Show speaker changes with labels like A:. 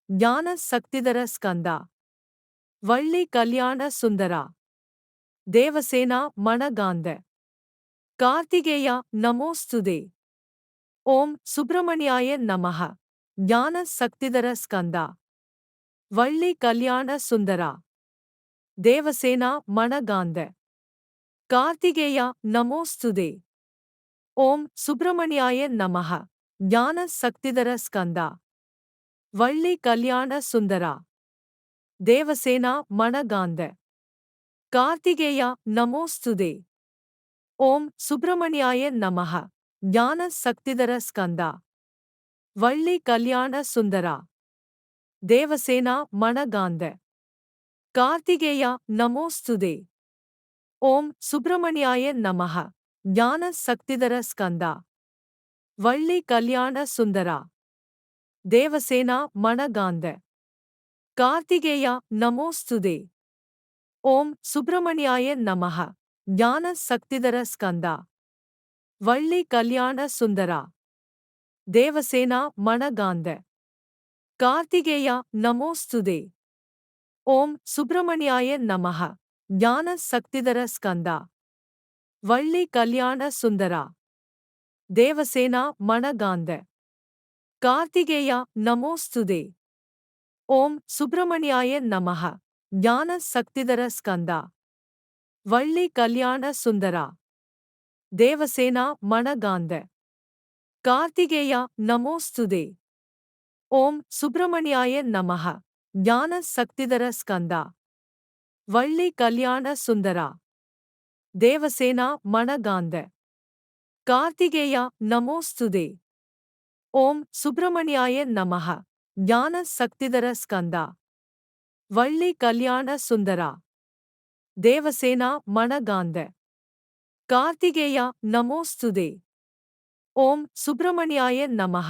A: ஞான சக்திதர ஸ்கந்தா வள்ளி கல்யாண சுந்தரா தேவசேனா மணகாந்த கார்த்திகேயா நமோஸ்துதே. ஓம் சுப்பிரமணியாய நமஹ. ஞான சக்திதர ஸ்கந்தா வள்ளி கல்யாண சுந்தரா தேவசேனா மணகாந்த கார்த்திகேயா நமோஸ்துதே. ஓம் சுப்பிரமணியாய நமஹ. ஞான சக்திதர ஸ்கந்தா வள்ளி கல்யாண சுந்தரா தேவசேனா மணகாந்த கார்த்திகேயா நமோஸ்துதே. ஓம் சுப்பிரமணியாய நமஹ. ஞான சக்திதர ஸ்கந்தா வள்ளி கல்யாண சுந்தரா தேவசேனா மணகாந்த கார்த்திகேயா நமோஸ்துதே. ஓம் சுப்பிரமணியாய நமஹ. ஞான சக்திதர ஸ்கந்தா வள்ளி கல்யாண சுந்தரா தேவசேனா மணகாந்த கார்த்திகேயா நமோஸ்துதே. ஓம் சுப்பிரமணியாய நமஹ. ஞான சக்திதர ஸ்கந்தா வள்ளி கல்யாண சுந்தரா தேவசேனா மணகாந்த கார்த்திகேயா நமோஸ்துதே. ஓம் சுப்பிரமணியாய நமஹ. ஞான சக்திதர ஸ்கந்தா வள்ளி கல்யாண சுந்தரா தேவசேனா மணகாந்த கார்த்திகேயா நமோஸ்துதே. ஓம் சுப்பிரமணியாய நமஹ. ஞான சக்திதர ஸ்கந்தா வள்ளி கல்யாண சுந்தரா தேவசேனா மணகாந்த கார்த்திகேயா நமோஸ்துதே. ஓம் சுப்பிரமணியாய நமஹ. ஞான சக்திதர ஸ்கந்தா வள்ளி கல்யாண சுந்தரா தேவசேனா மணகாந்த கார்த்திகேயா நமோஸ்துதே. ஓம் சுப்பிரமணியாய நமஹ. ஞான சக்திதர ஸ்கந்தா வள்ளி கல்யாண சுந்தரா தேவசேனா மணகாந்த கார்த்திகேயா நமோஸ்துதே. ஓம் சுப்பிரமணியாய நமஹ.